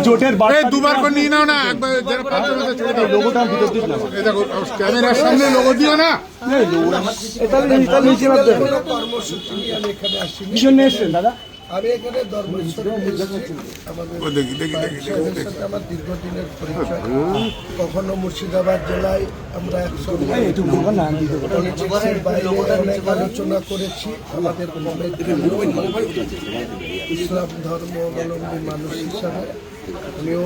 জোটের দুবার করে নিয়ে নাও না, একবার লোগোটা ভিতর দিস না, এই দেখো ক্যামেরার সামনে লোগো দিও না। কর্মসূচি নিয়ে আমি এখানে আসিনি। কি জন্য এসেছেন দাদা? আমি এখানে ধর্মেশ্বরে এসেছি। আমাদের সাথে আমার দীর্ঘদিনের পরিচয়। কখনো মুর্শিদাবাদ জেলায় আমরা একসঙ্গে পলিটিক্সের বাইরে অনেক আলোচনা করেছি। আমাদের ইসলাম ধর্ম অবলম্বী মানুষ হিসাবে উনিও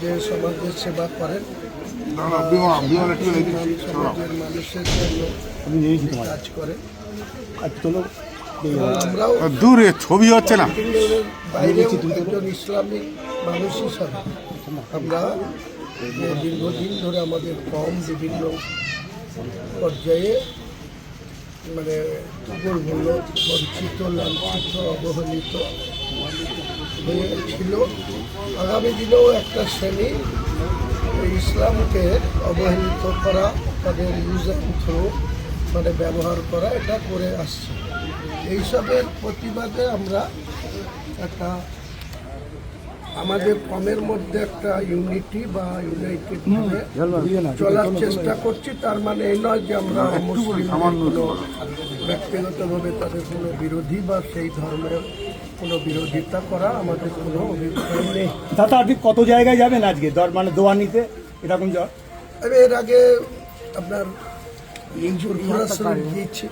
যে সমাজের সেবা করেন, সমাজের মানুষের জন্য কাজ করেন। আমরাও দূরে ছবি হচ্ছে না, বাইরেও একজন ইসলামিক মানুষ হিসাবে আমরা দীর্ঘদিন ধরে আমাদের কম বিভিন্ন পর্যায়ে মানে দুর্বল, বঞ্চিত, লাঞ্ছিত, অবহেলিত হয়েছিল। আগামী দিনেও একটা শ্রেণী ইসলামকে অবহেলিত করা, তাদের ইউজ অ্যান্ড থ্রো মানে ব্যবহার করা, এটা করে আসছে। এইসবের প্রতিবাদে আমরা একটা আমাদের কমের মধ্যে একটা ইউনিটি বা ইউনাইটেড চলার চেষ্টা করছি। তার মানে এই নয় যে আমরা মুসলিম কোনো ব্যক্তিগতভাবে তাদের কোনো বিরোধী বা সেই ধর্মের কোনো বিরোধিতা করা আমাদের কোনো অভিপ্রায় নেই। দাদা আপনি কত জায়গায় যাবেন আজকে মানে দোয়া নিতে এরকম যাওয়া? আমি এর আগে আপনার গিয়েছি,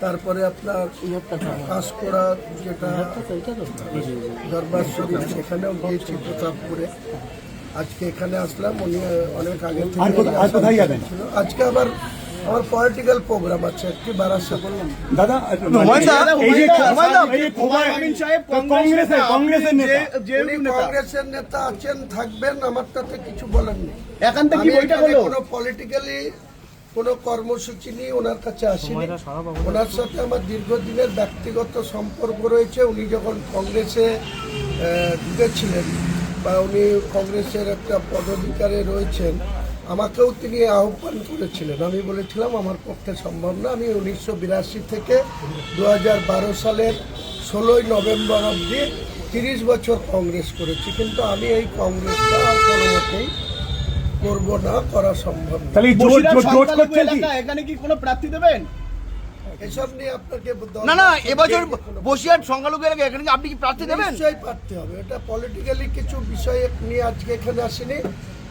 তারপরে আপনার কাঁচকড়া যেটা দরবার শরীফ সেখানেও গিয়েছি প্রতাপপুরে। আজকে এখানে আসলাম, উনি অনেক আগে থেকে ছিল। আজকে আবার আমার পলিটিক্যাল প্রোগ্রাম আছে একটি বারাসাত। দাদা কংগ্রেসের নেতা আছেন, থাকবেন, আমার তাতে কিছু বলার নেই। কোনো পলিটিক্যালি কোনো কর্মসূচি নিয়ে ওনার কাছে আসিনি। ওনার সাথে আমার দীর্ঘদিনের ব্যক্তিগত সম্পর্ক রয়েছে। উনি যখন কংগ্রেসে ঢুকেছিলেন বা উনি কংগ্রেসের একটা পদাধিকারে রয়েছেন, আমাকেও তিনি আহ্বান করেছিলেন। আমি বলেছিলাম আমার পক্ষে সম্ভব না। আমি 1982 থেকে 2012 সালের 16ই নভেম্বর অবধি 30 বছর কংগ্রেস করেছি, কিন্তু আমি এই কংগ্রেসটা কোনো মতেই করবো না, করা সম্ভব না। এখানে কি কোনো প্রার্থী দেবেন? এসব নিয়ে আপনাকে না এবছর বসিরহাট সংখ্যালঘু এলাকা এখানে আপনি কি প্রার্থী দেবেন? নিশ্চয়ই প্রার্থী হবে। এটা পলিটিক্যালি কিছু বিষয় নিয়ে আজকে এখানে আসিনি।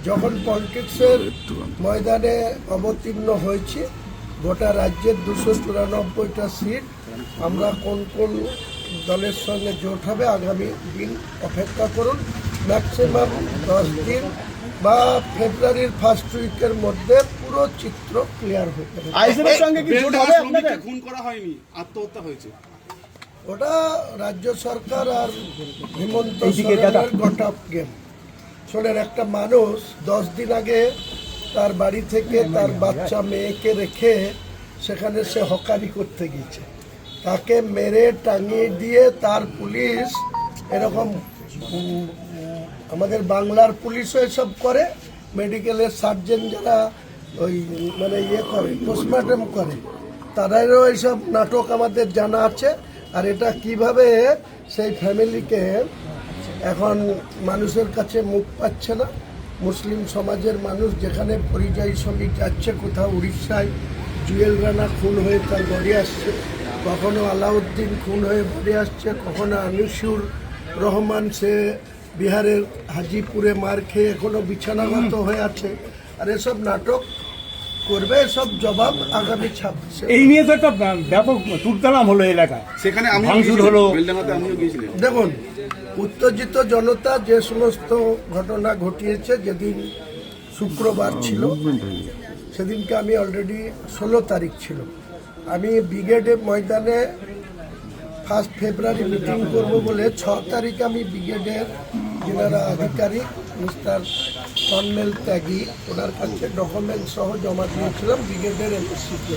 যখন পলিটিক্সের ময়দানে অবতীর্ণ হয়েছি, গোটা রাজ্যের 294টা সিট, আমরা কোন কোন দলের সঙ্গে জোট হবে আগামী দিন অপেক্ষা করুন। ম্যাক্সিমাম 10 দিন বা ফেব্রুয়ারির ফার্স্ট উইকের মধ্যে পুরো চিত্র ক্লিয়ার হয়ে যাবে। আইএসএফের সঙ্গে কি জোট হবে আপনাদের? খুন করা হয়নি, আত্মহত্যা হয়েছে। ওটা রাজ্য সরকার আর হেমন্ত সোরেনের গট আপ গেম। শোনেন, একটা মানুষ 10 দিন আগে তার বাড়ি থেকে তার বাচ্চা মেয়েকে রেখে সেখানে সে হকারি করতে গিয়েছে, তাকে মেরে টাঙিয়ে দিয়ে তার পুলিশ এরকম আমাদের বাংলার পুলিশও এসব করে, মেডিকেলের সার্জেন যারা ওই মানে করে পোস্টমর্টম করে, তারাও এইসব নাটক আমাদের জানা আছে। আর এটা কিভাবে সেই ফ্যামিলিকে এখন মানুষের কাছে মুখ পাচ্ছে না। মুসলিম সমাজের মানুষ যেখানে পরিযায়ী শ্রমিক যাচ্ছে, কোথাও উড়িষ্যায় জুয়েল রানা খুন হয়ে তার বাড়ি আসছে, কখনো আলাউদ্দিন খুন হয়ে বাড়ি আসছে, কখনো আনিসুর রহমান সে বিহারের হাজিপুরে মার খেয়ে এখনো বিছানাগত হয়ে আছে। আর এসব নাটক করবে, এসব জবাব আগামী 26। এই নিয়ে তো একটা ব্যাপক তুলতালাম হলো এলাকায়, সেখানে ভাঙচুর হলো। দেখুন, উত্তেজিত জনতা যে সমস্ত ঘটনা ঘটিয়েছে, যেদিন শুক্রবার ছিল সেদিনকে আমি অলরেডি 16 তারিখ ছিল, আমি ব্রিগেডে ময়দানে 1 ফেব্রুয়ারি মিটিং করব বলে 6 তারিখে আমি ব্রিগেডের যারা আধিকারিক মিস্টার কর্নেল ত্যাগী, ওনার কাছে ডকুমেন্ট সহ জমা দিয়েছিলাম ব্রিগেডের এমএসসিকে।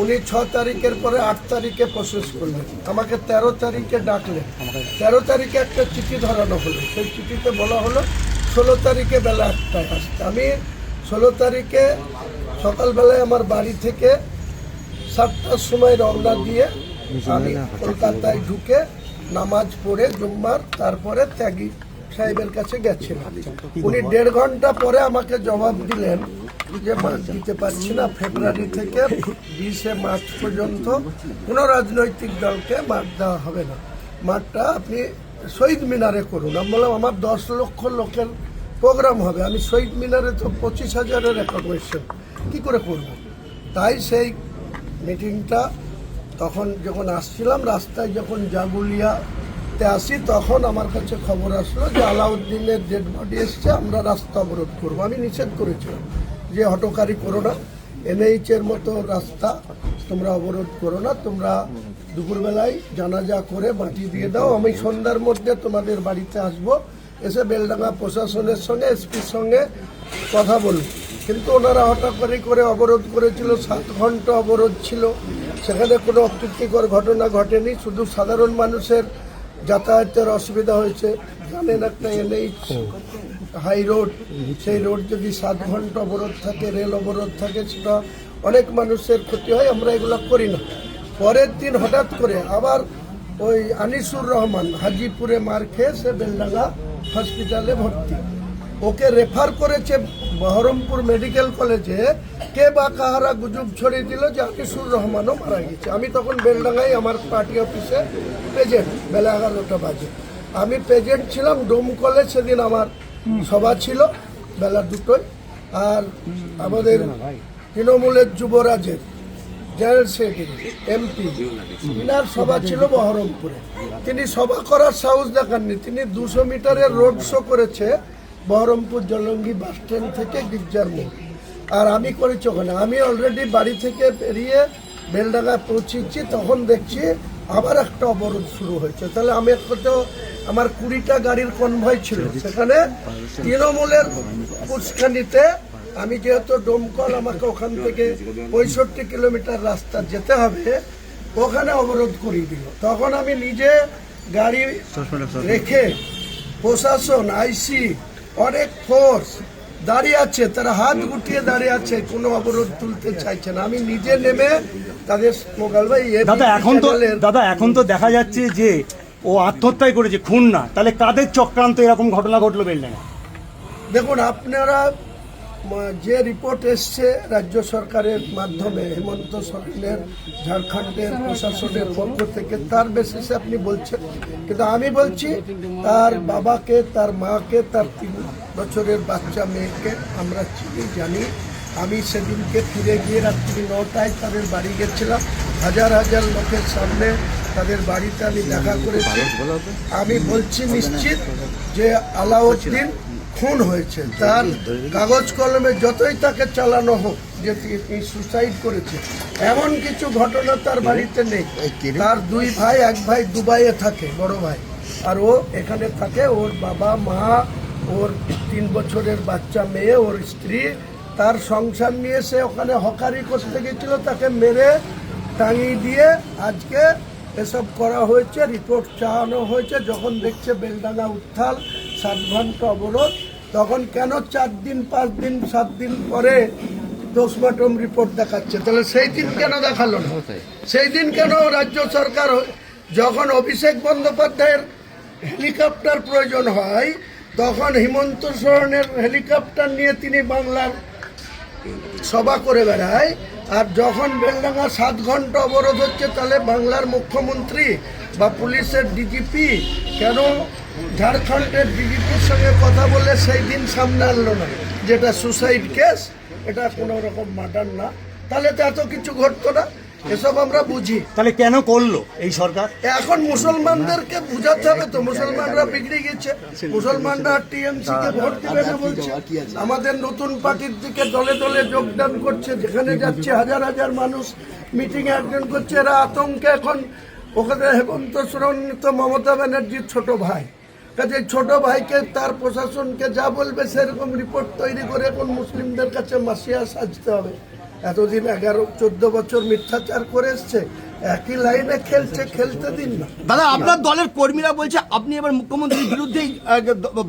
উনি 6 তারিখের পরে 8 তারিখে প্রসেস করলেন, আমাকে 13 তারিখে ডাকলেন। 13 তারিখে একটা চিঠি ধরানো হলো, সেই চিঠিতে বলা হলো 16 তারিখে বেলা 1টায় আসতে। আমি 16 তারিখে সকালবেলায় আমার বাড়ি থেকে 7টার সময় রওনা দিয়ে আমি কলকাতায় ঢুকে নামাজ পড়ে জুম্মার, তারপরে ত্যাগী সাহেবের কাছে গেছিলাম। উনি 1.5 ঘন্টা পরে আমাকে জবাব দিলেন যে মাঠ দিতে পারছি না, ফেব্রুয়ারি থেকে 20 মার্চ পর্যন্ত কোনো রাজনৈতিক দলকে মাঠ দেওয়া হবে না, মাঠটা আপনি শহীদ মিনারে করুন। আমি বললাম আমার 10 লক্ষ লোকের প্রোগ্রাম হবে, আমি শহীদ মিনারে তো 25,000-এর অ্যাকোমোডেশন কী করে করব। তাই সেই মিটিংটা তখন যখন আসছিলাম রাস্তায় যখন জাগুলিয়াতে আসি তখন আমার কাছে খবর আসলো যে আলাউদ্দিনের ডেড বডি এসছে, আমরা রাস্তা অবরোধ করবো। আমি নিষেধ করেছিলাম যে হটকারি করো না, NH-এর মতো রাস্তা তোমরা অবরোধ করো না, তোমরা দুপুরবেলায় জানাজা করে মাটি দিয়ে দাও, আমি সন্ধ্যার মধ্যে তোমাদের বাড়িতে আসবো, এসে বেলডাঙ্গা প্রশাসনের সঙ্গে এসপির সঙ্গে কথা বলব। কিন্তু ওনারা হঠাৎ করে অবরোধ করেছিল, 7 ঘন্টা অবরোধ ছিল, সেখানে কোনো অপ্রীতিকর ঘটনা ঘটেনি, শুধু সাধারণ মানুষের যাতায়াতের অসুবিধা হয়েছে। জানেন একটা NH হাই রোড, সেই রোড যদি 7 ঘন্টা অবরোধ থাকে, রেল অবরোধ থাকে, সেটা অনেক মানুষের ক্ষতি হয়, আমরা এগুলো করি না। পরের দিন হঠাৎ করে আবার ওই আনিসুর রহমান হাজিপুরে মার খেয়ে সে বেলডাঙ্গা হসপিটালে ভর্তি, ওকে রেফার করেছে বহরমপুর মেডিকেল কলেজে। কে বা কাহারা গুজব ছড়িয়ে দিল যে আনিসুর রহমানও মারা গেছে। আমি তখন বেলডাঙ্গায় আমার পার্টি অফিসে প্রেজেন্ট, বেলা 11টা বাজে আমি প্রেজেন্ট ছিলাম। ডোমকলে সেদিন আমার সভা ছিল বেলা 2টোয়, আর আমাদের তৃণমূলের যুবরাজের জেনারেল সেক্রেটারি MP ইনার সভা ছিল বহরমপুরে। তিনি সভা করার সাহস দেখাননি, তিনি 200 মিটারের রোড শো করেছে বহরমপুর জলঙ্গি বাস স্ট্যান্ড থেকে গির্জার মোড়, আর আমি করেছি ওখানে। আমি অলরেডি বাড়ি থেকে বেরিয়ে বেলডাঙ্গায় পৌঁছেছি, তখন দেখছি আবার একটা অবরোধ শুরু হয়েছে। তাহলে আমি তো আমার 20টা গাড়ির কনভয় ছিল, সেখানে তৃণমূলের পুষ্কানিতে আমি যেহেতু ডোমকল, আমাকে ওখান থেকে 65 কিলোমিটার রাস্তা যেতে হবে, ওখানে অবরোধ করিয়ে দিল। তখন আমি নিজে গাড়ি রেখে প্রশাসন, IC, অনেক ফোর্স দাঁড়িয়ে আছে, তারা হাত গুটিয়ে দাঁড়িয়ে আছে, কোনো অবরোধ তুলতে চাইছে না। আমি নিজে নেমে তাদের স্লোগান, ভাই দাদা এখন তো দেখা যাচ্ছে যে ও আত্মহত্যাই করেছে, খুন না, তাহলে কাদের চক্রান্ত এরকম ঘটনা ঘটলো বেলডাঙ্গা? দেখুন, আপনারা যে রিপোর্ট এসছে রাজ্য সরকারের মাধ্যমে, হেমন্ত সরেনের ঝাড়খণ্ডের প্রশাসনের পক্ষ থেকে, তার বেসিসে আপনি বলছেন, কিন্তু আমি বলছি তার বাবাকে, তার মাকে, তার 3 বছরের বাচ্চা মেয়েকে আমরা চিনি, জানি। আমি সেদিনকে ফিরে গিয়ে রাত্রি 9টায় তাদের বাড়ি গেছিলাম, হাজার হাজার লোকের সামনে তাদের বাড়িতে আমি দেখা করেছি। আমি বলছি নিশ্চিত যে আলাউদ্দিন খুন হয়েছে, তার কাগজ কলমে যতই তাকে চালানো হোক যে তিনি সুসাইড করেছে, এমন কিছু ঘটনা তার বাড়িতে নেই। তার 2 ভাই, এক ভাই দুবাইয়ে থাকে, বড় ভাই, আর ও এখানে থাকে। ওর বাবা মা, ওর 3 বছরের বাচ্চা মেয়ে, ওর স্ত্রী, তার সংসার নিয়ে সে ওখানে হকারি করতে গেছিল, তাকে মেরে টাঙিয়ে দিয়ে আজকে এসব করা হয়েছে, রিপোর্ট চাওয়ানো হয়েছে। যখন দেখছে বেলডাঙ্গা উত্থাল, 7 ঘন্টা অবরোধ, তখন কেন 4 দিন 5 দিন 7 দিন পরে পোস্টমর্টম রিপোর্ট দেখাচ্ছে? তাহলে সেই দিন কেন দেখালো না? সেই দিন কেন রাজ্য সরকার, যখন অভিষেক বন্দ্যোপাধ্যায়ের হেলিকপ্টার প্রয়োজন হয়, তখন হেমন্ত সোরেনের হেলিকপ্টার নিয়ে তিনি বাংলার সভা করে বেড়ায়, আর যখন বেলডাঙ্গা 7 ঘন্টা অবরোধ হচ্ছে, তাহলে বাংলার মুখ্যমন্ত্রী বা পুলিশের DGP কেন ঝাড়খণ্ডের DGPর সঙ্গে কথা বলে সেই দিন সামনে আনলো না, যেটা সুসাইড কেস, এটা কোনো রকম মার্ডার না? তাহলে তো এত কিছু ঘটতো না। এসব আমরা বুঝি। তাহলে কেন করলো এই সরকার? এখন মুসলমানদেরকে বুঝাতে হবে তো, মুসলমানরা বিগড়ে গেছে, মুসলমানরা TMC কে ভোট দিবে না বলছে, আমাদের নতুন পার্টির দিকে দলে দলে যোগদান করছে, যেখানে যাচ্ছে হাজার হাজার মানুষ মিটিং অ্যাটেন্ড করছে। এরা আতঙ্কে এখন, ওখানে হেমন্ত সোরেন তো মমতা ব্যানার্জির ছোট ভাই, কাজে ছোট ভাইকে তার প্রশাসনকে যা বলবে সেরকম রিপোর্ট তৈরি করে এখন মুসলিমদের কাছে মাসিয়া সাজতে হবে। এতদিন 11-14 বছর মিথ্যাচার করে এসছে, একই লাইনে খেলছে, খেলতে দিন না। দাদা, আপনার দলের কর্মীরা বলছে আপনি এবার মুখ্যমন্ত্রীর বিরুদ্ধেই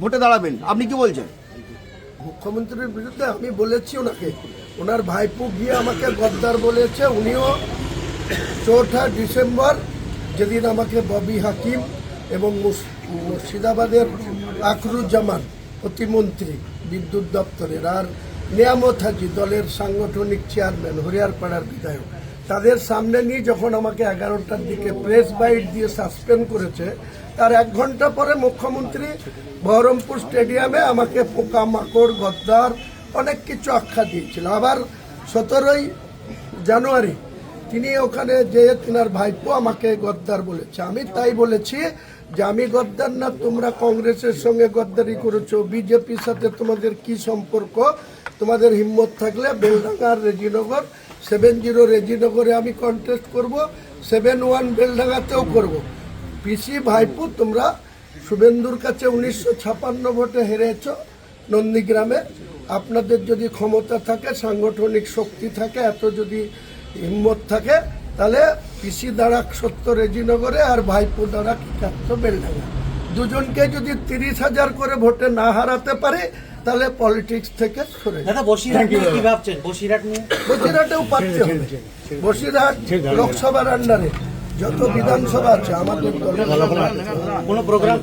ভোটে দাঁড়াবেন, আপনি কি বলছেন? মুখ্যমন্ত্রীর বিরুদ্ধে আমি বলেছি ওনাকে, ওনার ভাইপো গিয়ে আমাকে গদ্দার বলেছে। উনিও 4 ডিসেম্বর যেদিন আমাকে ববি হাকিম এবং মুর্শিদাবাদের আখরুজ্জামান প্রতিমন্ত্রী বিদ্যুৎ দপ্তরের, আর নিয়ামত হাজি দলের সাংগঠনিক চেয়ারম্যান হরিয়ারপাড়ার বিধায়ক, তাদের সামনে নিয়ে যখন আমাকে 11টার দিকে প্রেস বাইট দিয়ে সাসপেন্ড করেছে, তার 1 ঘন্টা পরে মুখ্যমন্ত্রী বহরমপুর স্টেডিয়ামে আমাকে পোকামাকড়, গদ্দার অনেক কিছু আখ্যা দিয়েছিল। আবার 17ই জানুয়ারি তিনি ওখানে যে তিনার ভাইপো আমাকে গদ্দার বলেছে। আমি তাই বলেছি যে আমি গদ্দার না, তোমরা কংগ্রেসের সঙ্গে গদ্দারি করেছো, বিজেপির সাথে তোমাদের কি সম্পর্ক? তোমাদের হিম্মত থাকলে বেলডাঙ্গার রেজিনগর 70 রেজিনগরে আমি কন্টেস্ট করব, 71 বেলডাঙ্গাতেও করব। পিসি ভাইপো, তোমরা শুভেন্দুর কাছে 1956 ভোটে হেরেছ নন্দীগ্রামে। আপনাদের যদি ক্ষমতা থাকে, সাংগঠনিক শক্তি থাকে, এত যদি হিম্মত থাকে, তাহলে পিসি দাঁড়াক 70 রেজিনগরে আর ভাইপো দাঁড়াক 71 বেলডাঙ্গা। দুজনকে যদি 30,000 করে ভোটে না হারাতে পারে, তাহলে পলিটিক্স থেকে সরে যাবে। দাদা বসিরহাট নিয়ে কি ভাবছেন? বসিরহাট নিয়ে বসিরহাটেও পারতে হবে। বসিরহাট লোকসভার আন্ডারে যত বিধানসভা আছে আমাদের দলের কোনো প্রোগ্রাম